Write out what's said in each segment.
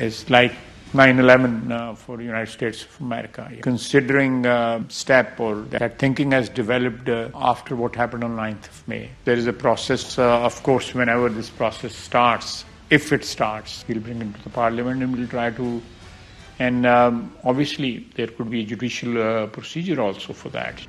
It's like 9/11 for the United States of America. Considering step or that thinking has developed after what happened on 9th of May. There is a process, of course, whenever this process starts, if it starts, we'll bring it to the parliament and we'll try to, and obviously there could be a judicial procedure also for that.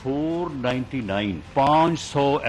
499 500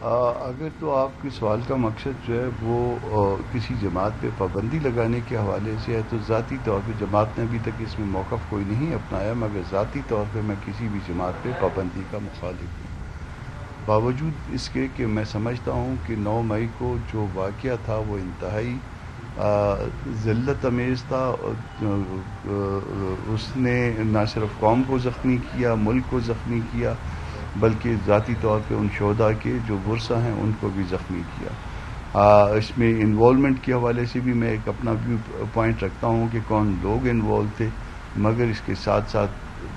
اگر تو آپ کے سوال کا مقصد جو ہے وہ کسی جماعت پہ پابندی لگانے کے حوالے سے ہے، تو ذاتی طور پہ جماعت نے ابھی تک اس میں موقف کوئی نہیں اپنایا، مگر ذاتی طور پہ میں کسی بھی جماعت پہ پابندی کا مخالف ہوں، باوجود اس کے کہ میں سمجھتا ہوں کہ 9 مئی کو جو واقعہ تھا وہ انتہائی ذلت امیز تھا۔ اس نے نہ صرف قوم کو زخمی کیا، ملک کو زخمی کیا، بلکہ ذاتی طور پہ ان شہداء کے جو ورثہ ہیں ان کو بھی زخمی کیا۔ اس میں انوالومنٹ کے حوالے سے بھی میں ایک اپنا ویو پوائنٹ رکھتا ہوں کہ کون لوگ انوالو تھے، مگر اس کے ساتھ ساتھ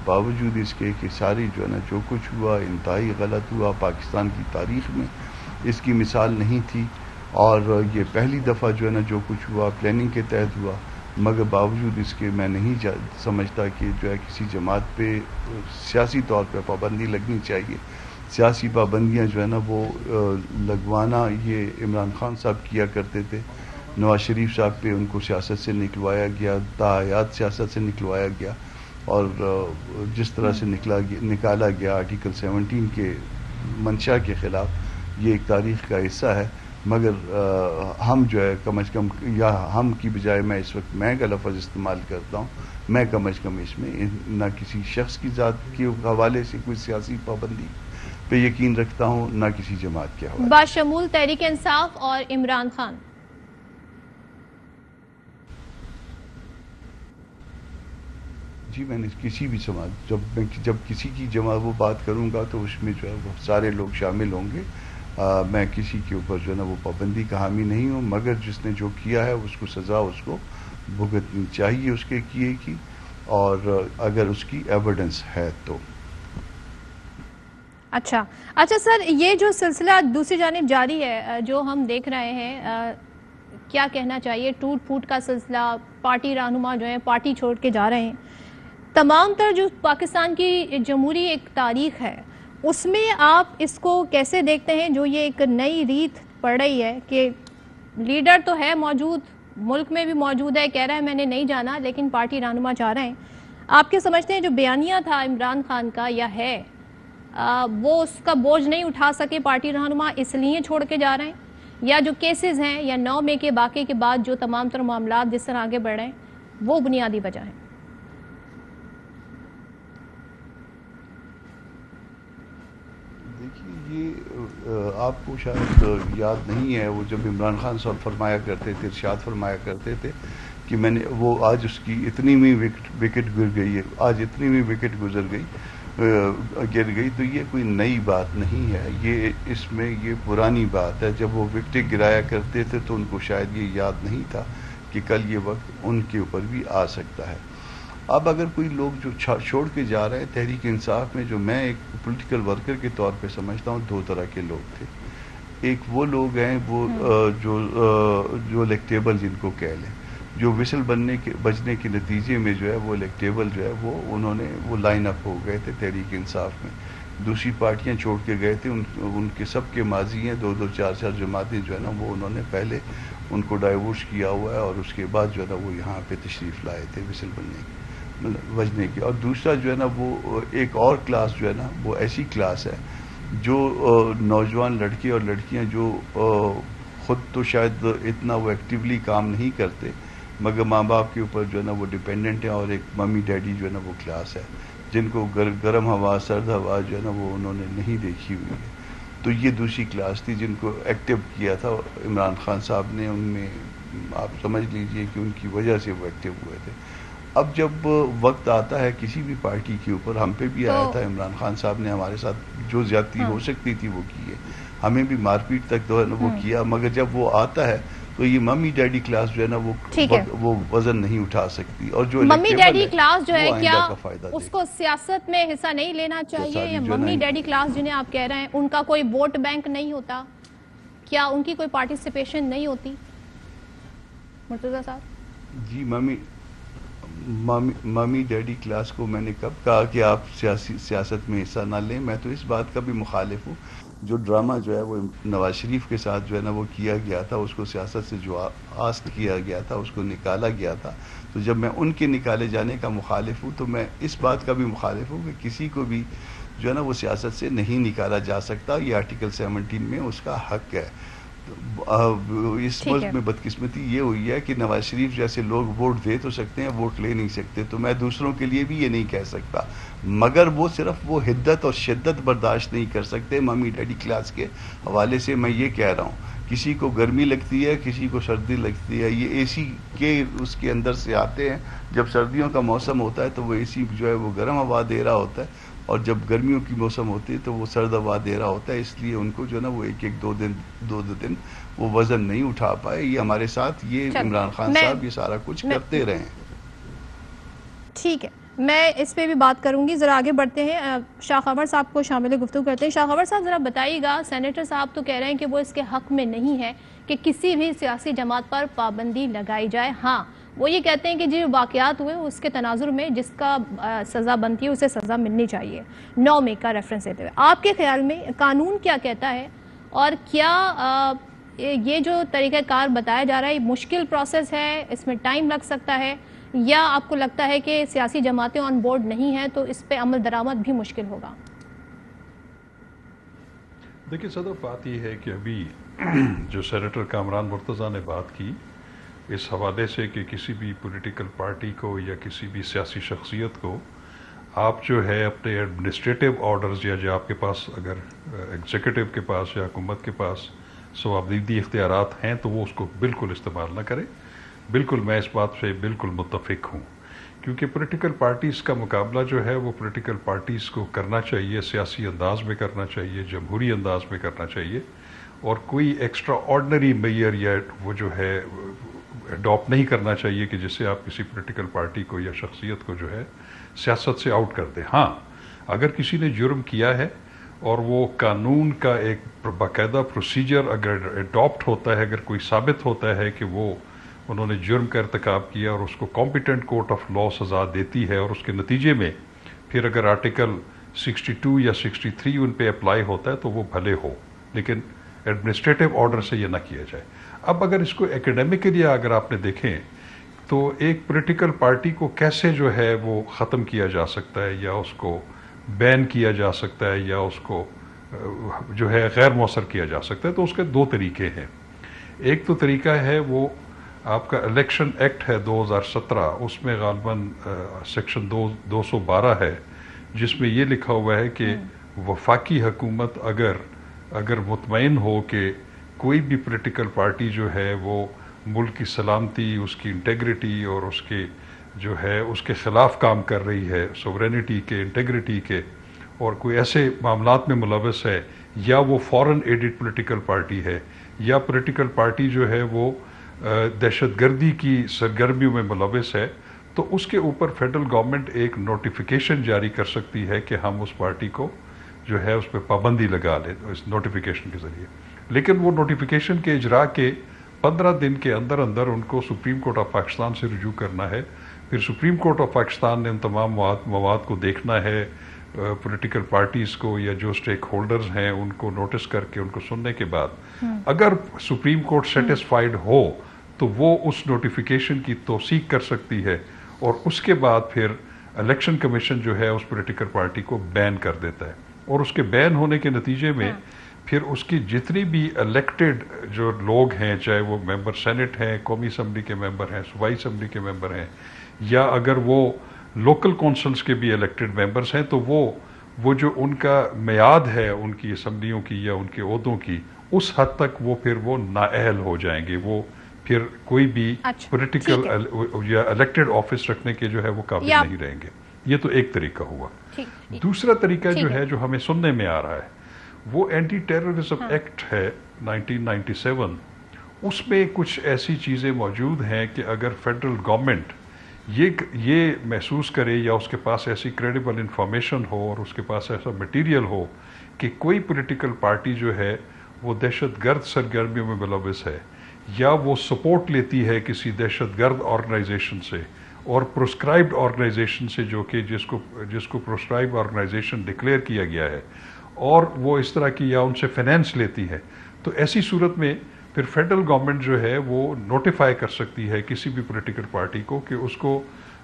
باوجود اس کے کہ ساری جو ہے نا جو کچھ ہوا انتہائی غلط ہوا، پاکستان کی تاریخ میں اس کی مثال نہیں تھی، اور یہ پہلی دفعہ جو ہے نا جو کچھ ہوا پلاننگ کے تحت ہوا، مگر باوجود اس کے میں نہیں سمجھتا کہ جو ہے کسی جماعت پہ سیاسی طور پہ پابندی لگنی چاہیے۔ سیاسی پابندیاں جو ہے نا وہ لگوانا یہ عمران خان صاحب کیا کرتے تھے، نواز شریف صاحب پہ ان کو سیاست سے نکلوایا گیا، تاحیات سیاست سے نکلوایا گیا، اور جس طرح سے نکالا گیا آرٹیکل 17 کے منشا کے خلاف، یہ ایک تاریخ کا حصہ ہے۔ مگر ہم جو ہے کم از کم، یا ہم کی بجائے میں اس وقت میں کا لفظ استعمال کرتا ہوں، میں کم از کم اس میں نہ کسی شخص کی ذات کے حوالے سے کوئی سیاسی پابندی پہ یقین رکھتا ہوں، نہ کسی جماعت کے حوالے۔ باشمول تحریک انصاف اور عمران خان، جی میں نے کسی بھی سماج، جب کسی کی جماعت وہ بات کروں گا تو اس میں جو ہے وہ سارے لوگ شامل ہوں گے۔ میں کسی کے اوپر جو ہے نا وہ پابندی کا حامی نہیں ہوں، مگر جس نے جو کیا ہے اس کو سزا اس کو بھگتنی چاہیے اس کے کیے کی، اور اگر اس کی ایویڈنس ہے تو۔ اچھا سر، یہ جو سلسلہ دوسری جانب جاری ہے جو ہم دیکھ رہے ہیں، کیا کہنا چاہیے، ٹوٹ پھوٹ کا سلسلہ، پارٹی رہنما جو ہیں پارٹی چھوڑ کے جا رہے ہیں، تمام تر جو پاکستان کی جمہوری ایک تاریخ ہے اس میں آپ اس کو کیسے دیکھتے ہیں، جو یہ ایک نئی ریت پڑ رہی ہے کہ لیڈر تو ہے موجود، ملک میں بھی موجود ہے، کہہ رہا ہے میں نے نہیں جانا، لیکن پارٹی رہنما چاہ رہے ہیں، آپ کیا سمجھتے ہیں جو بیانیہ تھا عمران خان کا یا ہے، وہ اس کا بوجھ نہیں اٹھا سکے پارٹی رہنما اس لیے چھوڑ کے جا رہے ہیں، یا جو کیسز ہیں یا 9 مئی کے واقعے کے بعد جو تمام تر معاملات جس طرح آگے بڑھ رہے ہیں وہ بنیادی وجہ ہے؟ یہ آپ کو شاید یاد نہیں ہے، وہ جب عمران خان صاحب فرمایا کرتے تھے، ارشاد فرمایا کرتے تھے کہ میں نے وہ آج اس کی اتنی وکٹ گر گئی ہے، آج اتنی وکٹ گر گئی، تو یہ کوئی نئی بات نہیں ہے، یہ اس میں یہ پرانی بات ہے۔ جب وہ وکٹیں گرایا کرتے تھے تو ان کو شاید یہ یاد نہیں تھا کہ کل یہ وقت ان کے اوپر بھی آ سکتا ہے۔ اب اگر کوئی لوگ جو چھوڑ کے جا رہے ہیں تحریک انصاف میں، جو میں ایک پولیٹیکل ورکر کے طور پہ سمجھتا ہوں 2 طرح کے لوگ تھے۔ ایک وہ لوگ ہیں وہ جو الیکٹیبل جن کو کہہ لیں، جو وسل بجنے کے نتیجے میں جو ہے وہ الیکٹیبل جو ہے وہ انہوں نے وہ لائن اپ ہو گئے تھے تحریک انصاف میں، دوسری پارٹیاں چھوڑ کے گئے تھے، ان کے سب کے ماضی ہیں، 2 4 جماعتیں جو ہے نا وہ انہوں نے پہلے ان کو ڈائیورس کیا ہوا ہے، اور اس کے بعد جو ہے نا وہ یہاں پہ تشریف لائے تھے وسل بجنے کی۔ اور دوسرا جو ہے نا وہ ایک اور کلاس جو ہے نا وہ ایسی کلاس ہے جو نوجوان لڑکے اور لڑکیاں جو خود تو شاید اتنا وہ ایکٹیولی کام نہیں کرتے، مگر ماں باپ کے اوپر جو ہے نا وہ ڈیپینڈنٹ ہیں، اور ایک ممی ڈیڈی جو ہے نا وہ کلاس ہے جن کو گرم ہوا سرد ہوا جو ہے نا وہ انہوں نے نہیں دیکھی ہوئی ہے۔ تو یہ دوسری کلاس تھی جن کو ایکٹیو کیا تھا عمران خان صاحب نے، ان میں آپ سمجھ لیجئے کہ ان کی وجہ سے وہ ایکٹیو ہوئے تھے۔ اب جب وقت آتا ہے کسی بھی پارٹی کے اوپر، ہم پہ بھی آیا تھا، عمران خان صاحب نے ہمارے ساتھ جو زیادتی ہو سکتی تھی وہ کی ہے، ہمیں بھی مار پیٹ تک جو ہے نا وہ کیا، مگر جب وہ آتا ہے تو یہ ممی ڈیڈی کلاس جو ہے نا وہ وزن نہیں اٹھا سکتی، اور جو ممی ڈیڈی کلاس جو ہے کیا اس کو سیاست میں حصہ نہیں لینا چاہیے، یا ممی ڈیڈی کلاس جنہیں آپ کہہ رہے ہیں ان کا کوئی ووٹ بینک نہیں ہوتا، کیا ان کی کوئی پارٹیسپیشن نہیں ہوتی؟ مرتضیٰ صاحب جی، ممی ڈیڈی کلاس کو میں نے کب کہا کہ آپ سیاست میں حصہ نہ لیں؟ میں تو اس بات کا بھی مخالف ہوں، جو ڈرامہ جو ہے وہ نواز شریف کے ساتھ جو ہے نا وہ کیا گیا تھا، اس کو سیاست سے جو آسٹ کیا گیا تھا، اس کو نکالا گیا تھا، تو جب میں ان کے نکالے جانے کا مخالف ہوں تو میں اس بات کا بھی مخالف ہوں کہ کسی کو بھی جو ہے نا وہ سیاست سے نہیں نکالا جا سکتا. یہ آرٹیکل 17 میں اس کا حق ہے. اس ملک میں بدقسمتی یہ ہوئی ہے کہ نواز شریف جیسے لوگ ووٹ دے تو سکتے ہیں, ووٹ لے نہیں سکتے. تو میں دوسروں کے لیے بھی یہ نہیں کہہ سکتا, مگر وہ صرف وہ حدت اور شدت برداشت نہیں کر سکتے. ممی ڈیڈی کلاس کے حوالے سے میں یہ کہہ رہا ہوں, کسی کو گرمی لگتی ہے, کسی کو سردی لگتی ہے. یہ اے سی کے اس کے اندر سے آتے ہیں. جب سردیوں کا موسم ہوتا ہے تو وہ اے سی جو ہے وہ گرم ہوا دے رہا ہوتا ہے, اور جب گرمیوں کی موسم ہوتی ہے تو وہ سرد ہوا دے رہا ہوتا ہے. اس لیے ان کو جو ہے نا وہ ایک دو دن وہ وزن نہیں اٹھا پائے. یہ ہمارے ساتھ یہ عمران خان صاحب یہ سارا کچھ کرتے رہے. ٹھیک ہے, میں اس پہ بھی بات کروں گی. ذرا آگے بڑھتے ہیں, شاہ خبر صاحب کو شامل گفتگو کرتے ہیں. شاہ خبر صاحب ذرا بتائیے گا, سینیٹر صاحب تو کہہ رہے ہیں کہ وہ اس کے حق میں نہیں ہے کہ کسی بھی سیاسی جماعت پر پابندی لگائی جائے. ہاں وہ یہ کہتے ہیں کہ جو واقعات ہوئے اس کے تناظر میں جس کا سزا بنتی ہے اسے سزا ملنی چاہیے, 9 مئی کا ریفرنس دیتے ہوئے. آپ کے خیال میں قانون کیا کہتا ہے, اور کیا یہ جو طریقہ کار بتایا جا رہا ہے مشکل پروسیس ہے, اس میں ٹائم لگ سکتا ہے, یا آپ کو لگتا ہے کہ سیاسی جماعتیں آن بورڈ نہیں ہیں تو اس پہ عمل درآمد بھی مشکل ہوگا؟ دیکھیے صدر, بات یہ ہے کہ ابھی جو سینیٹر کامران مرتضیٰ نے بات کی اس حوالے سے کہ کسی بھی پولیٹیکل پارٹی کو یا کسی بھی سیاسی شخصیت کو آپ جو ہے اپنے ایڈمنسٹریٹو آرڈرز یا جو آپ کے پاس اگر ایگزیکٹو کے پاس یا حکومت کے پاس صوابدیدی اختیارات ہیں تو وہ اس کو بالکل استعمال نہ کرے. بالکل میں اس بات سے بالکل متفق ہوں, کیونکہ پولیٹیکل پارٹیز کا مقابلہ جو ہے وہ پولیٹیکل پارٹیز کو کرنا چاہیے, سیاسی انداز میں کرنا چاہیے, جمہوری انداز میں کرنا چاہیے, اور کوئی ایکسٹرا آرڈنری میئر یا وہ جو ہے اڈاپٹ نہیں کرنا چاہیے کہ جس سے آپ کسی پولیٹیکل پارٹی کو یا شخصیت کو جو ہے سیاست سے آؤٹ کر دیں. ہاں اگر کسی نے جرم کیا ہے اور وہ قانون کا ایک باقاعدہ پروسیجر اگر اڈاپٹ ہوتا ہے, اگر کوئی ثابت ہوتا ہے کہ وہ انہوں نے جرم کا ارتکاب کیا اور اس کو کمپیٹنٹ کورٹ آف لا سزا دیتی ہے, اور اس کے نتیجے میں پھر اگر آرٹیکل 62 یا 63 ان پہ اپلائی ہوتا ہے تو وہ بھلے ہو, لیکن ایڈمنسٹریٹو آرڈر سے یہ نہ کیا جائے. اب اگر اس کو ایکیڈیمکلی اگر آپ نے دیکھیں تو ایک پولیٹیکل پارٹی کو کیسے جو ہے وہ ختم کیا جا سکتا ہے یا اس کو بین کیا جا سکتا ہے یا اس کو جو ہے غیر مؤثر کیا جا سکتا ہے, تو اس کے 2 طریقے ہیں. ایک تو طریقہ ہے وہ آپ کا الیکشن ایکٹ ہے 2017, اس میں غالباً سیکشن 212 ہے جس میں یہ لکھا ہوا ہے کہ وفاقی حکومت اگر مطمئن ہو کہ کوئی بھی پولیٹیکل پارٹی جو ہے وہ ملک کی سلامتی, اس کی انٹیگریٹی اور اس کے جو ہے اس کے خلاف کام کر رہی ہے, سوورینٹی کے, انٹیگریٹی کے, اور کوئی ایسے معاملات میں ملوث ہے, یا وہ فورن ایڈڈ پولیٹیکل پارٹی ہے, یا پولیٹیکل پارٹی جو ہے وہ دہشت گردی کی سرگرمیوں میں ملوث ہے, تو اس کے اوپر فیڈرل گورنمنٹ ایک نوٹیفیکیشن جاری کر سکتی ہے کہ ہم اس پارٹی کو جو ہے اس پہ پابندی لگا لیں اس نوٹیفیکیشن کے ذریعے. لیکن وہ نوٹیفیکیشن کے اجراء کے 15 دن کے اندر ان کو سپریم کورٹ آف پاکستان سے رجوع کرنا ہے. پھر سپریم کورٹ آف پاکستان نے ان تمام مواد کو دیکھنا ہے, پولیٹیکل پارٹیز کو یا جو اسٹیک ہولڈرز ہیں ان کو نوٹس کر کے ان کو سننے کے بعد اگر سپریم کورٹ سیٹسفائیڈ ہو تو وہ اس نوٹیفیکیشن کی توثیق کر سکتی ہے, اور اس کے بعد پھر الیکشن کمیشن جو ہے اس پولیٹیکل پارٹی کو بین کر دیتا ہے. اور اس کے بین ہونے کے نتیجے میں پھر اس کی جتنی بھی الیکٹڈ جو لوگ ہیں, چاہے وہ ممبر سینٹ ہیں, قومی اسمبلی کے ممبر ہیں, صوبائی اسمبلی کے ممبر ہیں, یا اگر وہ لوکل کونسلز کے بھی الیکٹڈ ممبرز ہیں, تو وہ جو ان کا میعاد ہے ان کی اسمبلیوں کی یا ان کے عہدوں کی, اس حد تک وہ پھر وہ نااہل ہو جائیں گے, وہ پھر کوئی بھی پولیٹیکل یا الیکٹڈ آفس رکھنے کے جو ہے وہ قابل نہیں رہیں گے. یہ تو ایک طریقہ ہوا. دوسرا طریقہ جو ہے جو ہمیں سننے میں آ رہا ہے وہ اینٹی ٹیررزم ایکٹ ہے 1997. اس میں کچھ ایسی چیزیں موجود ہیں کہ اگر فیڈرل گورنمنٹ یہ محسوس کرے یا اس کے پاس ایسی کریڈیبل انفارمیشن ہو اور اس کے پاس ایسا مٹیریل ہو کہ کوئی پولیٹیکل پارٹی جو ہے وہ دہشت گرد سرگرمیوں میں ملوث ہے, یا وہ سپورٹ لیتی ہے کسی دہشت گرد آرگنائزیشن سے اور پروسکرائبڈ آرگنائزیشن سے, جو کہ جس کو پروسکرائبڈ آرگنائزیشن ڈکلیئر کیا گیا ہے, اور وہ اس طرح کی یا ان سے فائنینس لیتی ہے, تو ایسی صورت میں پھر فیڈرل گورنمنٹ جو ہے وہ نوٹیفائی کر سکتی ہے کسی بھی پولیٹیکل پارٹی کو کہ اس کو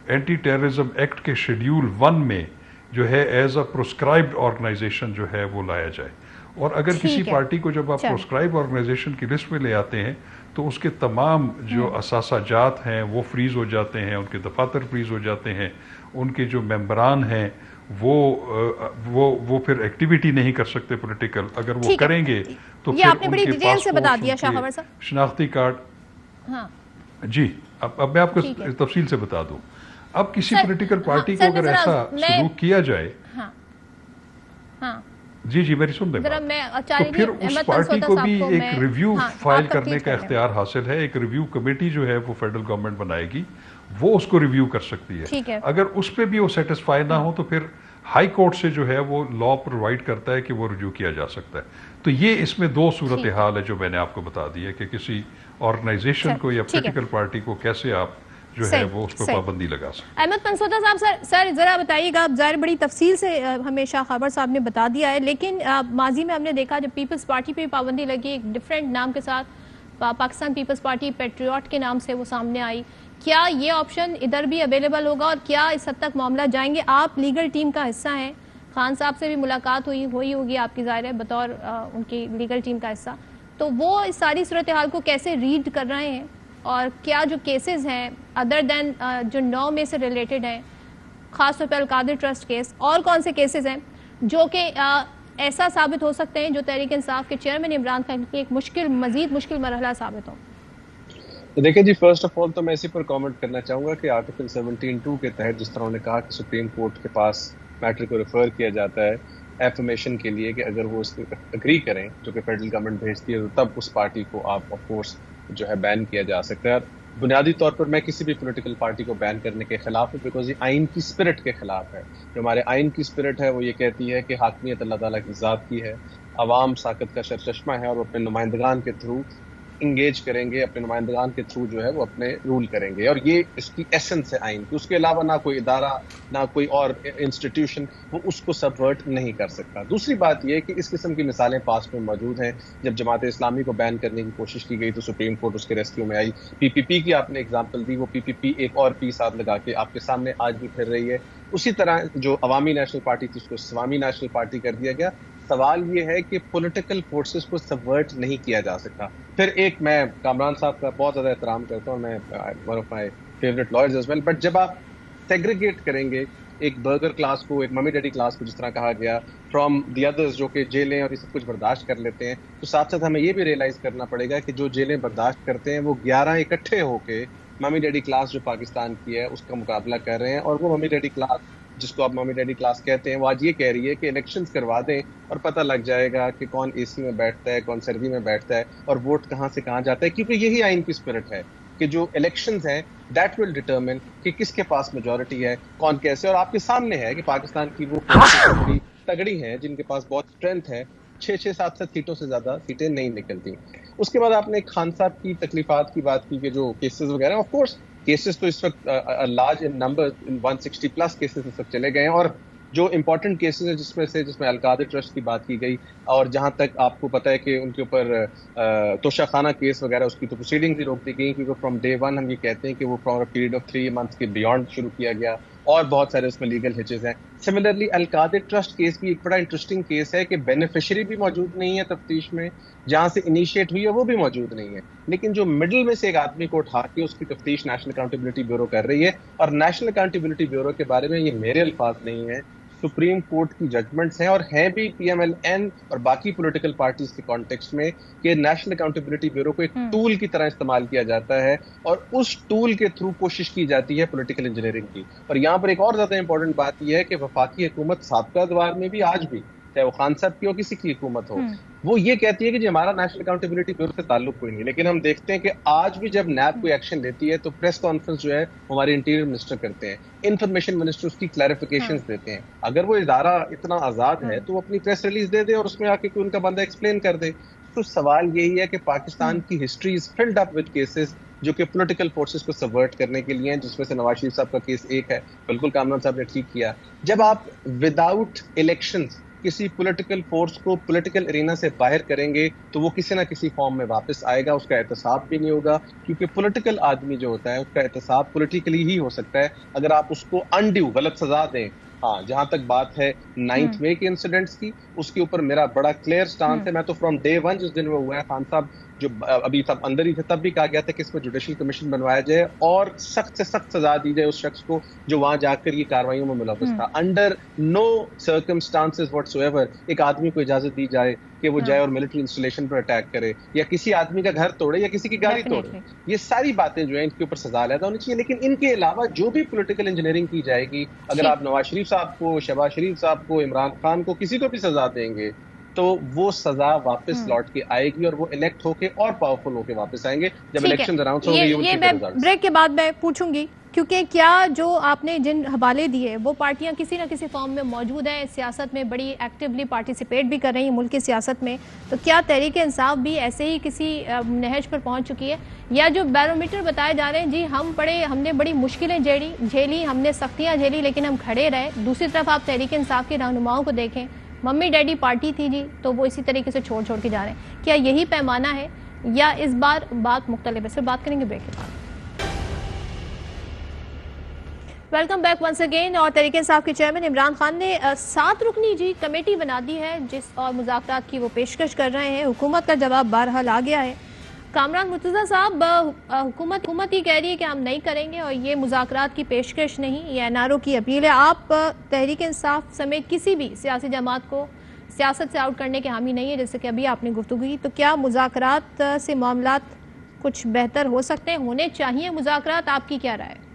اینٹی ٹیررزم ایکٹ کے شیڈیول 1 میں جو ہے ایز اے پروسکرائبڈ آرگنائزیشن جو ہے وہ لایا جائے. اور اگر کسی پارٹی کو جب آپ پروسکرائب آرگنائزیشن کی لسٹ میں لے آتے ہیں تو اس کے تمام جو اثاثہ جات ہیں وہ فریز ہو جاتے ہیں, ان کے دفاتر فریز ہو جاتے ہیں, ان کے جو ممبران ہیں وہ پھر ایکٹیویٹی نہیں کر سکتے پولیٹیکل. اگر وہ کریں گے تو پھر ان کے پاسپورٹ, شناختی کارڈ. جی اب میں آپ کو تفصیل سے بتا دوں. اب کسی پولیٹیکل پارٹی کو اگر ایسا سلوک کیا جائے, جی میری سن دیں, تو پھر اس پارٹی کو بھی ایک ریویو فائل کرنے کا اختیار حاصل ہے. ایک ریویو کمیٹی جو ہے وہ فیڈرل گورنمنٹ بنائے گی, وہ اس کو ریویو کر سکتی ہے. اگر اس پہ بھی وہ سیٹسفائی نہ ہو تو پھر ہائی کورٹ سے جو ہے وہ لا پرووائڈ کرتا ہے کہ وہ رجوع کیا جا سکتا ہے. تو یہ اس میں دو صورتحال ہے جو میں نے آپ کو بتا دی ہے کہ کسی آرگنائزیشن کو یا پولیٹیکل پارٹی کو کیسے آپ جو ہے وہ اس پہ پابندی لگا سکتے. احمد منصوطہ صاحب, سر ذرا بتائیے گا, ظاہر بڑی تفصیل سے ہمیشہ خبر صاحب نے بتا دیا ہے, لیکن ماضی میں ہم نے دیکھا جب پیپلز پارٹی پہ پابندی لگی ایک ڈیفرنٹ نام کے ساتھ, پاکستان پیپلز پارٹی پیٹریوٹ کے نام سے وہ سامنے آئی. کیا یہ آپشن ادھر بھی اویلیبل ہوگا اور کیا اس حد تک معاملہ جائیں گے؟ آپ لیگل ٹیم کا حصہ ہیں, خان صاحب سے بھی ملاقات ہوئی ہوگی آپ کی, ظاہر ہے بطور ان کی لیگل ٹیم کا حصہ, تو وہ اس ساری صورتحال کو کیسے ریڈ کر رہے ہیں اور کیا جو کیسز ہیں ادر دین جو 9 میں سے ریلیٹڈ ہیں, خاص طور پر القادر ٹرسٹ کیس, اور کون سے کیسز ہیں جو کہ ایسا ثابت ہو سکتے ہیں جو تحریک انصاف کے چیئرمین عمران خان کی ایک مزید مشکل مرحلہ ثابت ہو؟ دیکھیں جی, فرسٹ آف آل تو میں اسی پر کامنٹ کرنا چاہوں گا کہ آرٹیکل 17(2) کے تحت جس طرح انہوں نے کہا کہ سپریم کورٹ کے پاس میٹر کو ریفر کیا جاتا ہے ایفرمیشن کے لیے کہ اگر وہ اس کو اگری کریں جو کہ فیڈرل گورنمنٹ بھیجتی ہے, تو تب اس پارٹی کو آپ آف کورس جو ہے بین کیا جا سکتا ہے. بنیادی طور پر میں کسی بھی پولیٹیکل پارٹی کو بین کرنے کے خلاف ہوں, بیکاز یہ آئین کی اسپرٹ کے خلاف ہے. جو ہمارے آئین کی اسپرٹ ہے وہ یہ کہتی ہے کہ حاکمیت اللہ تعالیٰ کی ذات کی ہے, عوام ساکت کا سرچشمہ ہے, اور وہ اپنے نمائندگان کے تھرو انگیج کریں گے, اپنے نمائندگان کے تھرو جو ہے وہ اپنے رول کریں گے, اور یہ اس کی ایسنس ہے آئین کی. اس کے علاوہ نہ کوئی ادارہ نہ کوئی اور انسٹیٹیوشن وہ اس کو سبورٹ نہیں کر سکتا. دوسری بات یہ کہ اس قسم کی مثالیں پاسٹ میں موجود ہیں. جب جماعت اسلامی کو بین کرنے کی کوشش کی گئی تو سپریم کورٹ اس کے ریسکیو میں آئی. PPP کی آپ نے اگزامپل دی, وہ PPP ایک اور پی ساتھ لگا کے آپ کے سامنے آج بھی پھر رہی ہے. اسی طرح جو عوامی نیشنل پارٹی تھی اس کو عوامی نیشنل پارٹی کر دیا گیا. سوال یہ ہے کہ پولیٹیکل فورسز کو سبورٹ نہیں کیا جا سکتا. پھر ایک میں کامران صاحب کا بہت زیادہ احترام کرتا ہوں, میں one of my favourite lawyers as well, but جب آپ سیگریگیٹ کریں گے ایک برگر کلاس کو, ایک ممی ڈیڈی کلاس کو جس طرح کہا گیا, فرام دی ادرز جو کہ جیلیں اور یہ سب کچھ برداشت کر لیتے ہیں, تو ساتھ ساتھ ہمیں یہ بھی ریئلائز کرنا پڑے گا کہ جو جیلیں برداشت کرتے ہیں وہ 11 اکٹھے ہو کے ممی ڈیڈی کلاس جو پاکستان کی ہے اس کا مقابلہ کر رہے ہیں. اور وہ ممی ڈیڈی کلاس جس کو آپ ممی ڈیڈی کلاس کہتے ہیں وہ آج یہ کہہ رہی ہے کہ الیکشنز کروا دیں اور پتہ لگ جائے گا کہ کون اے سی میں بیٹھتا ہے, کون سردی میں بیٹھتا ہے, اور ووٹ کہاں سے کہاں جاتا ہے, کیونکہ یہی آئین کی اسپرٹ ہے کہ جو الیکشنز ہیں دیٹ ول ڈٹرمن کہ کس کے پاس میجورٹی ہے, کون کیسے. اور آپ کے سامنے ہے کہ پاکستان کی وہ بڑی تگڑی ہیں جن کے پاس بہت اسٹرینتھ ہے, 6-6, 7-7 سیٹوں سے زیادہ سیٹیں نہیں نکلتی. اس کے بعد آپ نے خان صاحب کی تکلیفات کی بات کی کہ جو کیسز وغیرہ, آف کورس کیسز تو اس وقت لارج ان نمبر 160 پلس کیسز اس وقت چلے گئے ہیں, اور جو امپورٹنٹ کیسز ہیں جس میں القادر ٹرسٹ کی بات کی گئی, اور جہاں تک آپ کو پتہ ہے کہ ان کے اوپر توشہ خانہ کیس وغیرہ اس کی تو پروسیڈنگ بھی روک دی گئی, کیونکہ فرام ڈے 1 ہم یہ کہتے ہیں کہ وہ فرام پیریڈ آف 3 months کے بیانڈ شروع کیا گیا, اور بہت سارے اس میں لیگل ہچز ہیں. سملرلی القادر ٹرسٹ کیس بھی ایک بڑا انٹرسٹنگ کیس ہے کہ بینیفیشری بھی موجود نہیں ہے تفتیش میں, جہاں سے انیشیٹ ہوئی ہے وہ بھی موجود نہیں ہے, لیکن جو مڈل میں سے ایک آدمی کو اٹھا کے اس کی تفتیش نیشنل اکاؤنٹیبلٹی بیورو کر رہی ہے. اور نیشنل اکاؤنٹیبلٹی بیورو کے بارے میں یہ میرے الفاظ نہیں ہیں, سپریم کورٹ کی ججمنٹس ہیں, اور ہیں بھی PMLN اور باقی پولیٹیکل پارٹیز کے کانٹیکسٹ میں, کہ نیشنل اکاؤنٹیبلٹی بیورو کو ایک ٹول کی طرح استعمال کیا جاتا ہے, اور اس ٹول کے تھرو کوشش کی جاتی ہے پولیٹیکل انجینئرنگ کی. اور یہاں پر ایک اور زیادہ امپورٹنٹ بات یہ ہے کہ وفاقی حکومت سابقہ ادوار میں بھی آج بھی, چاہے وہ خان صاحب کی ہو کسی کی حکومت ہو, وہ یہ کہتی ہے کہ جی ہمارا نیشنل اکاؤنٹیبلٹی بیورو سے تعلق کوئی نہیں. لیکن ہم دیکھتے ہیں کہ آج بھی جب نیب کوئی ایکشن لیتی ہے تو پریس کانفرنس جو ہے ہمارے انٹیریئر منسٹر کرتے ہیں, انفارمیشن منسٹر اس کی کلیریفیکیشنز دیتے ہیں. اگر وہ ادارہ اتنا آزاد ہے تو وہ اپنی پریس ریلیز دے دے اور اس میں آ کے کوئی ان کا بندہ ایکسپلین کر دے. تو سوال یہی ہے کہ پاکستان کی history is filled up with cases جو کہ پولیٹیکل فورسز کو سبورٹ کرنے کے لیے ہیں, جس میں سے نواز شریف صاحب کا کیس ایک ہے. بالکل کامران صاحب نے ٹھیک کیا, جب آپ وداؤٹ الیکشنز کسی پولیٹیکل فورس کو پولیٹیکل ارینا سے باہر کریں گے تو وہ کسی نہ کسی فارم میں واپس آئے گا, اس کا احتساب بھی نہیں ہوگا, کیونکہ پولیٹیکل آدمی جو ہوتا ہے اس کا احتساب پولیٹیکلی ہی ہو سکتا ہے. اگر آپ اس کو انڈیو غلط سزا دیں ہاں جہاں تک بات ہے 9 مئی کے انسیڈنٹس کی، اس کے اوپر میرا بڑا کلیئر سٹانس ہے. میں تو فرام ڈے 1 جس دن وہ ہوا ہے، خان صاحب جو ابھی تب اندر ہی تھے تب بھی کہا گیا تھا کہ اس پر جوڈیشل کمیشن بنوایا جائے اور سخت سے سخت سزا دی جائے اس شخص کو جو وہاں جا کر یہ کارروائیوں میں ملوث تھا. Under no circumstances what's ever ایک آدمی کو اجازت دی جائے کہ وہ جائے اور ملٹری انسٹالیشن پر اٹیک کرے یا کسی آدمی کا گھر توڑے یا کسی کی گاڑی توڑے. یہ ساری باتیں جو ہیں ان کے اوپر سزا علیحدہ ہونی چاہیے. لیکن ان کے علاوہ جو بھی پولیٹیکل انجینئرنگ کی جائے گی، اگر آپ نواز شریف صاحب کو، شہباز شریف صاحب کو، عمران خان کو، کسی کو بھی سزا دیں گے تو وہ سزا واپس لوٹ کے آئے گی اور وہ الیکٹ ہو کے اور پاورفل ہو کے واپس آئیں گے جب الیکشن اناؤنس ہوں گے. یہ میں بریک کے بعد میں پوچھوں گی، کیونکہ کیا جو آپ نے جن حوالے دیے وہ پارٹیاں کسی نہ کسی فارم میں موجود ہیں، سیاست میں بڑی ایکٹیولی پارٹیسپیٹ بھی کر رہی ہیں ملک کی سیاست میں، تو کیا تحریک انصاف بھی ایسے ہی کسی نہج پر پہنچ چکی ہے؟ یا جو بیرومیٹر بتائے جا رہے ہیں جی ہم نے بڑی مشکلیں جھیلی، ہم نے سختیاں جھیلی لیکن ہم کھڑے رہے. دوسری طرف آپ تحریک انصاف کے رہنماؤں کو دیکھیں، ممی ڈیڈی پارٹی تھی جی تو وہ اسی طریقے سے چھوڑ کے جا رہے ہیں. کیا یہی پیمانہ ہے یا اس بار بات مختلف ہے؟ پھر بات کریں گے بریک کے بعد. Welcome back once again. اور تحریک انصاف کے چیئرمین عمران خان نے 7 رکنی جی کمیٹی بنا دی ہے جس اور مذاکرات کی وہ پیشکش کر رہے ہیں. حکومت کا جواب بہرحال آ گیا ہے. کامران مرتضیٰ صاحب، حکومت ہی کہہ رہی ہے کہ ہم نہیں کریں گے اور یہ مذاکرات کی پیشکش نہیں، یہ این آر او کی اپیل ہے. آپ تحریک انصاف سمیت کسی بھی سیاسی جماعت کو سیاست سے آؤٹ کرنے کے حامی نہیں ہے جیسے کہ ابھی آپ نے گفتگو کی، تو کیا مذاکرات سے معاملات کچھ بہتر ہو سکتے ہیں، ہونے چاہیے مذاکرات؟ آپ کی کیا رائے ہے؟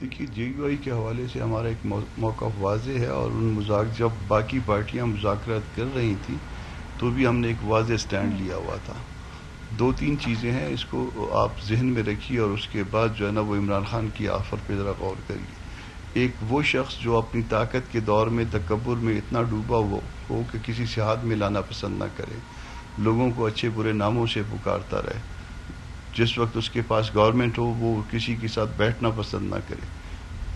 دیکھیے جے یو آئی کے حوالے سے ہمارا ایک موقف واضح ہے اور جب باقی پارٹیاں مذاکرات کر رہی تھیں تو بھی ہم نے ایک واضح سٹینڈ لیا ہوا تھا. 2-3 چیزیں ہیں، اس کو آپ ذہن میں رکھیے اور اس کے بعد جو ہے نا وہ عمران خان کی آفر پہ ذرا غور کریے. ایک وہ شخص جو اپنی طاقت کے دور میں تکبر میں اتنا ڈوبا ہو کہ کسی سے ہاتھ ملانا پسند نہ کرے، لوگوں کو اچھے برے ناموں سے پکارتا رہے، جس وقت اس کے پاس گورنمنٹ ہو وہ کسی کے ساتھ بیٹھنا پسند نہ کرے.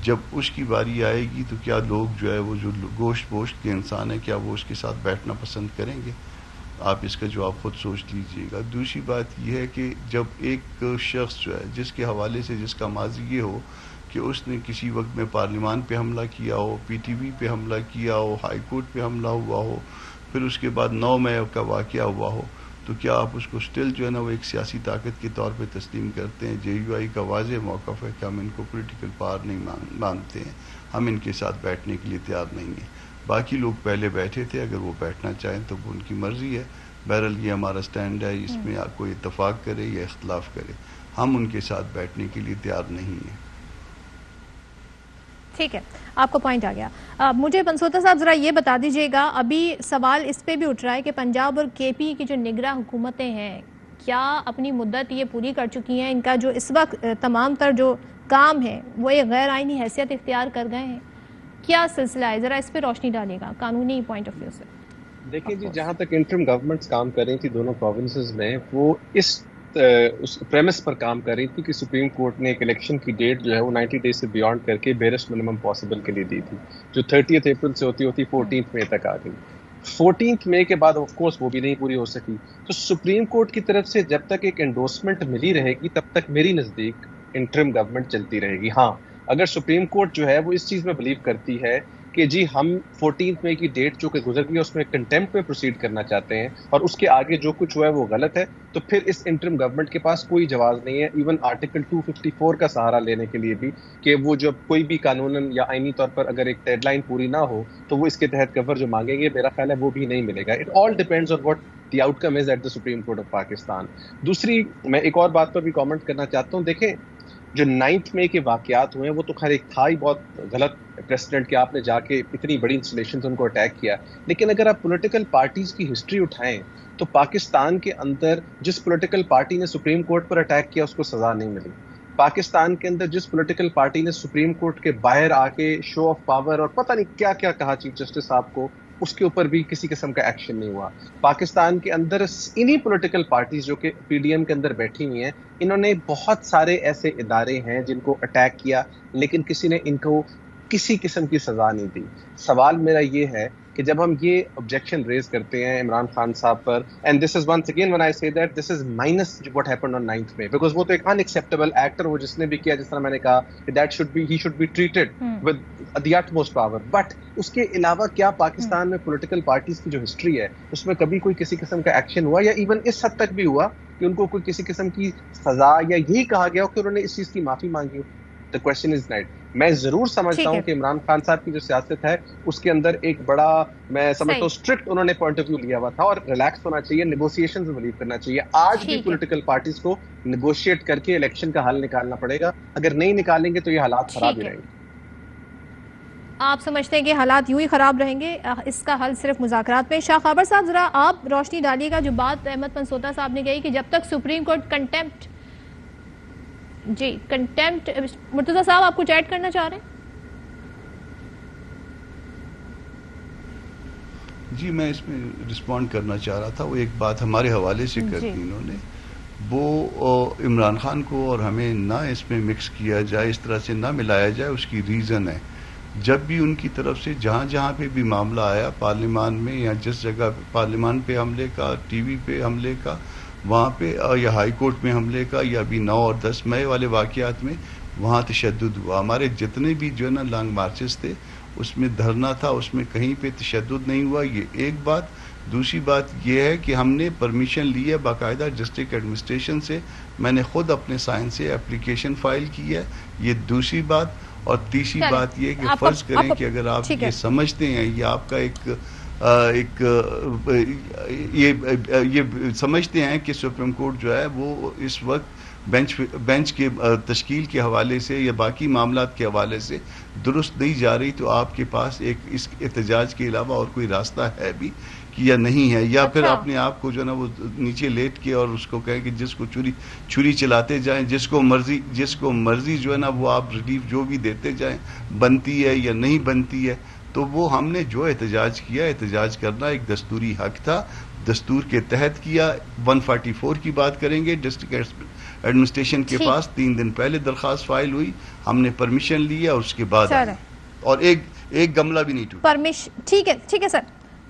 جب اس کی باری آئے گی تو کیا لوگ جو ہے وہ جو گوشت پوشت کے انسان ہیں کیا وہ اس کے ساتھ بیٹھنا پسند کریں گے؟ آپ اس کا جواب خود سوچ لیجئے گا. دوسری بات یہ ہے کہ جب ایک شخص جو ہے جس کے حوالے سے جس کا ماضی یہ ہو کہ اس نے کسی وقت میں پارلیمان پہ حملہ کیا ہو، پی ٹی وی پہ حملہ کیا ہو، ہائی کورٹ پہ حملہ ہوا ہو، پھر اس کے بعد 9 مئی کا واقعہ ہوا ہو، تو کیا آپ اس کو سٹل جو ہے نا وہ ایک سیاسی طاقت کے طور پہ تسلیم کرتے ہیں؟ جے یو آئی کا واضح موقف ہے کہ ہم ان کو پولیٹیکل پاور نہیں مانتے ہیں، ہم ان کے ساتھ بیٹھنے کے لیے تیار نہیں ہیں. باقی لوگ پہلے بیٹھے تھے، اگر وہ بیٹھنا چاہیں تو وہ ان کی مرضی ہے. بہرحال یہ ہمارا سٹینڈ ہے، اس میں کوئی اتفاق کرے یا اختلاف کرے، ہم ان کے ساتھ بیٹھنے کے لیے تیار نہیں ہیں. ٹھیک ہے، آپ کا پوائنٹ آ گیا. مجھے بنسوتا صاحب ذرا یہ بتا دیجئے گا، ابھی سوال اس پہ بھی اٹھ رہا ہے کہ پنجاب اور کے پی کی جو نگراں حکومتیں ہیں کیا اپنی مدت یہ پوری کر چکی ہیں؟ ان کا جو اس وقت تمام تر جو کام ہے وہ ایک غیر آئینی حیثیت اختیار کر گئے ہیں، کیا سلسلہ ہے؟ ذرا اس پہ روشنی ڈالیے گا قانونی پوائنٹ آف ویو سے. دیکھیں جی، جہاں تک انٹرم گورنمنٹس کام کر رہی تھی دونوں پروونسز میں، وہ اس پریمس پر کام کر رہی تھی کہ سپریم کورٹ نے ایک الیکشن کی ڈیٹ جو ہے وہ 90 ڈیز سے بیانڈ کر کے بیرسٹ منیمم پاسبل کے لیے دی تھی، جو 30 اپریل سے ہوتی 14 مئی تک آ گئی. 14 مئی کے بعد آف کورس وہ بھی نہیں پوری ہو سکی. تو سپریم کورٹ کی طرف سے جب تک ایک انڈورسمنٹ ملی رہے گی تب تک میری نزدیک انٹرم گورنمنٹ چلتی رہے گی. ہاں، اگر سپریم کورٹ جو ہے وہ اس چیز میں بلیو کرتی ہے کہ جی ہم 14 مئی کی ڈیٹ جو کہ گزر گئی اس میں کنٹمپٹ میں پروسیڈ کرنا چاہتے ہیں اور اس کے آگے جو کچھ ہوا ہے وہ غلط ہے، تو پھر اس انٹرم گورنمنٹ کے پاس کوئی جواز نہیں ہے ایون آرٹیکل 254 کا سہارا لینے کے لیے بھی، کہ وہ جب کوئی بھی قانوناً یا آئینی طور پر اگر ایک ڈیڈ لائن پوری نہ ہو تو وہ اس کے تحت کور جو مانگیں گے میرا خیال ہے وہ بھی نہیں ملے گا. It all depends on what the outcome is at the supreme court of Pakistan. دوسری میں ایک اور بات پر بھی کامنٹ کرنا چاہتا ہوں. دیکھیں جو 9 مئی کے واقعات ہوئے ہیں وہ تو خیر ایک تھا ہی بہت غلط پریسیڈنٹ کہ آپ نے جا کے اتنی بڑی انسٹالیشنز ان کو اٹیک کیا، لیکن اگر آپ پولیٹیکل پارٹیز کی ہسٹری اٹھائیں تو پاکستان کے اندر جس پولیٹیکل پارٹی نے سپریم کورٹ پر اٹیک کیا اس کو سزا نہیں ملی. پاکستان کے اندر جس پولیٹیکل پارٹی نے سپریم کورٹ کے باہر آ کے شو آف پاور اور پتہ نہیں کیا کیا کہا چیف جسٹس صاحب کو، اس کے اوپر بھی کسی قسم کا ایکشن نہیں ہوا. پاکستان کے اندر انہی پولیٹیکل پارٹیز جو کہ پی ڈی ایم کے اندر بیٹھی ہوئی ہیں، انہوں نے بہت سارے ایسے ادارے ہیں جن کو اٹیک کیا لیکن کسی نے ان کو کسی قسم کی سزا نہیں دی. سوال میرا یہ ہے کہ جب ہم یہ objection ریز کرتے ہیں عمران خان صاحب پر, and this is once again when I say that this is minus what happened on 9th May, because وہ تو ایک unacceptable act ہے, وہ جس نے بھی کیا, جس طرح میں نے کہا کہ he should be treated with the utmost power. But اس کے علاوہ کیا پاکستان میں پولیٹیکل پارٹیز کی جو ہسٹری ہے اس میں کبھی کوئی کسی قسم کا ایکشن ہوا, یا ایون اس حد تک بھی ہوا کہ ان کو کوئی کسی قسم کی سزا یا یہی کہا گیا ہو کہ انہوں نے اس چیز کی معافی مانگی ہو؟ The question is right. میں ضرور سمجھتا ہوں کہ عمران خان صاحب کی جو سیاست ہے اس کے اندر ایک بڑا, میں سمجھتا ہوں اسٹرکٹ انہوں نے پوائنٹ آف ویو لیا ہوا تھا, اور ریلیکس ہونا چاہیے, نیگوسیشنز میں بلیو کرنا چاہیے. آج بھی پولیٹیکل پارٹیز کو نیگوشیٹ کر کے الیکشن کا حل نکالنا پڑے گا, اگر نہیں نکالیں گے تو یہ حالات خراب ہی رہیں گے. آپ سمجھتے ہیں کہ حالات یوں ہی خراب رہیں گے, اس کا حل صرف مذاکرات میں؟ شاہ خابر صاحب ذرا آپ روشنی ڈالیے گا جو بات احمد پنسوتا صاحب نے کہی کہ جب تک سپریم کورٹ کنٹیمپٹ, جی کنٹیمپٹ, مرتضیٰ صاحب آپ کچھ ایڈ کرنا چاہ رہے ہیں؟ جی میں اس میں رسپونڈ کرنا چاہ رہا تھا, وہ ایک بات ہمارے حوالے سے کر دی انہوں نے, وہ عمران خان کو اور ہمیں نہ اس میں مکس کیا جائے, اس طرح سے نہ ملایا جائے. اس کی ریزن ہے, جب بھی ان کی طرف سے جہاں جہاں پہ بھی معاملہ آیا پارلیمان میں, یا جس جگہ پارلیمان پہ حملے کا, ٹی وی پہ حملے کا, وہاں پہ, یا ہائی کورٹ میں حملے کا, یا بھی 9 اور 10 مئی والے واقعات میں وہاں تشدد ہوا. ہمارے جتنے بھی جو ہے نا لانگ مارچز تھے اس میں دھرنا تھا, اس میں کہیں پہ تشدد نہیں ہوا. یہ ایک بات. دوسری بات یہ ہے کہ ہم نے پرمیشن لی ہے باقاعدہ ڈسٹرکٹ ایڈمنسٹریشن سے, میں نے خود اپنے سائن سے اپلیکیشن فائل کی ہے. یہ دوسری بات. اور تیسری بات یہ کہ فرض کریں کہ اگر آپ یہ سمجھتے ہیں, یہ آپ کا یہ سمجھتے ہیں کہ سپریم کورٹ جو ہے وہ اس وقت بینچ کے تشکیل کے حوالے سے یا باقی معاملات کے حوالے سے درست نہیں جا رہی, تو آپ کے پاس اس احتجاج کے علاوہ اور کوئی راستہ ہے بھی یا نہیں ہے, یا پھر اپنے آپ کو جو ہے نا وہ نیچے لیٹ کے اور اس کو کہیں کہ جس کو چھری چلاتے جائیں, جس کو مرضی جو ہے نا وہ آپ ریلیف جو بھی دیتے جائیں, بنتی ہے یا نہیں بنتی ہے. تو وہ ہم نے جو احتجاج کیا, احتجاج کرنا ایک دستوری حق تھا, دستور کے تحت کیا. 144 کی بات کریں گے, ڈسٹرکٹ ایڈمنسٹریشن کے پاس 3 دن پہلے درخواست فائل ہوئی, ہم نے پرمیشن لیا, اس کے بعد اور ایک گملہ بھی نہیں ٹوٹا. ٹھیک ہے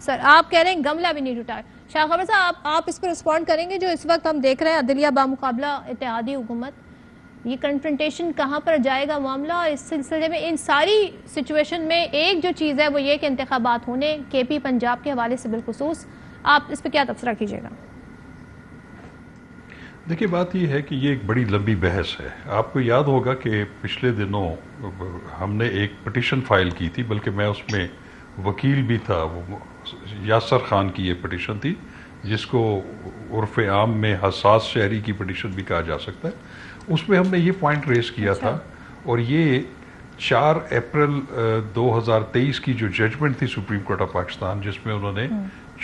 سر آپ کہہ رہے ہیں گملہ بھی نہیں ٹوٹا. شاہ خبر صاحب آپ اس پر رسپونڈ کریں گے؟ جو اس وقت ہم دیکھ رہے ہیں عدلیہ بامقابلہ اتحادی حکومت, یہ کنفرنٹیشن کہاں پر جائے گا معاملہ؟ اور اس سلسلے میں ان ساری سچویشن میں ایک جو چیز ہے وہ یہ کہ انتخابات ہونے کے پی پنجاب کے حوالے سے بالخصوص, آپ اس پہ کیا تبصرہ کیجیے گا؟ دیکھیے بات یہ ہے کہ یہ ایک بڑی لمبی بحث ہے. آپ کو یاد ہوگا کہ پچھلے دنوں ہم نے ایک پٹیشن فائل کی تھی, بلکہ میں اس میں وکیل بھی تھا. وہ یاسر خان کی یہ پٹیشن تھی جس کو عرف عام میں حساس شہری کی پٹیشن بھی کہا جا سکتا ہے. اس میں ہم نے یہ پوائنٹ ریز کیا تھا, اور یہ 4 اپریل 2023 کی جو ججمنٹ تھی سپریم کورٹ آف پاکستان, جس میں انہوں نے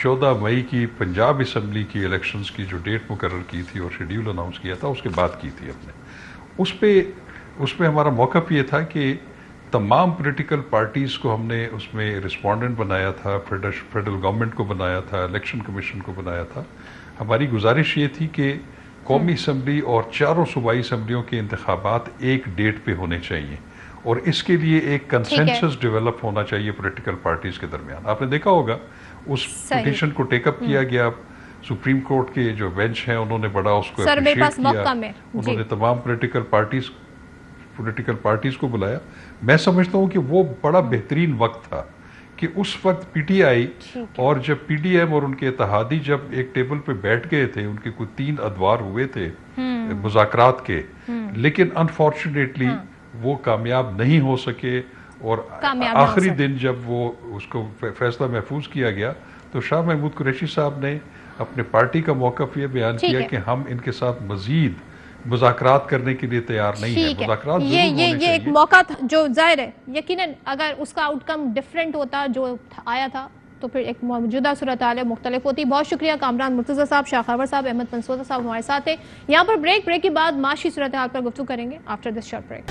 14 مئی کی پنجاب اسمبلی کی الیکشنز کی جو ڈیٹ مقرر کی تھی اور شیڈیول اناؤنس کیا تھا, اس کے بعد کی تھی ہم نے. اس پہ ہمارا موقف یہ تھا کہ تمام پولیٹیکل پارٹیز کو ہم نے اس میں رسپونڈنٹ بنایا تھا, فیڈرل گورنمنٹ کو بنایا تھا, الیکشن کمیشن کو بنایا تھا. ہماری گزارش یہ تھی کہ قومی اسمبلی اور 4 صوبائی اسمبلیوں کے انتخابات ایک ڈیٹ پہ ہونے چاہیے, اور اس کے لیے ایک کنسنسس ڈیولپ ہونا چاہیے پولیٹیکل پارٹیز کے درمیان. آپ نے دیکھا ہوگا اس پٹیشن کو ٹیک اپ کیا گیا, سپریم کورٹ کے جو بینچ ہیں انہوں نے بڑا اس کو اپریشیٹ کیا, انہوں نے تمام پولیٹیکل پارٹیز کو بلایا. میں سمجھتا ہوں کہ وہ بڑا بہترین وقت تھا کہ اس وقت پی ٹی آئی اور جب پی ڈی ایم اور ان کے اتحادی جب ایک ٹیبل پہ بیٹھ گئے تھے, ان کے کوئی 3 ادوار ہوئے تھے مذاکرات کے, لیکن انفارچونیٹلی وہ کامیاب نہیں ہو سکے, اور آخری دن جب وہ اس کو فیصلہ محفوظ کیا گیا تو شاہ محمود قریشی صاحب نے اپنے پارٹی کا موقف یہ بیان کیا کہ ہم ان کے ساتھ مزید مذاکرات کرنے کے لیے تیار نہیں ہے. مذاکرات یہ ایک موقع تھا جو ظاہر ہے یقیناً اگر اس کا آؤٹ کم ڈفرینٹ ہوتا جو آیا تھا تو پھر ایک موجودہ صورتحال مختلف ہوتی. بہت شکریہ کامران مرتضیٰ صاحب, شاہ خاور صاحب, احمد پنسوتا صاحب ہمارے ساتھ ہیں. یہاں پر بریک کے بعد معاشی صورتحال پر گفتگو کریں گے آفٹر دس شارٹ بریک.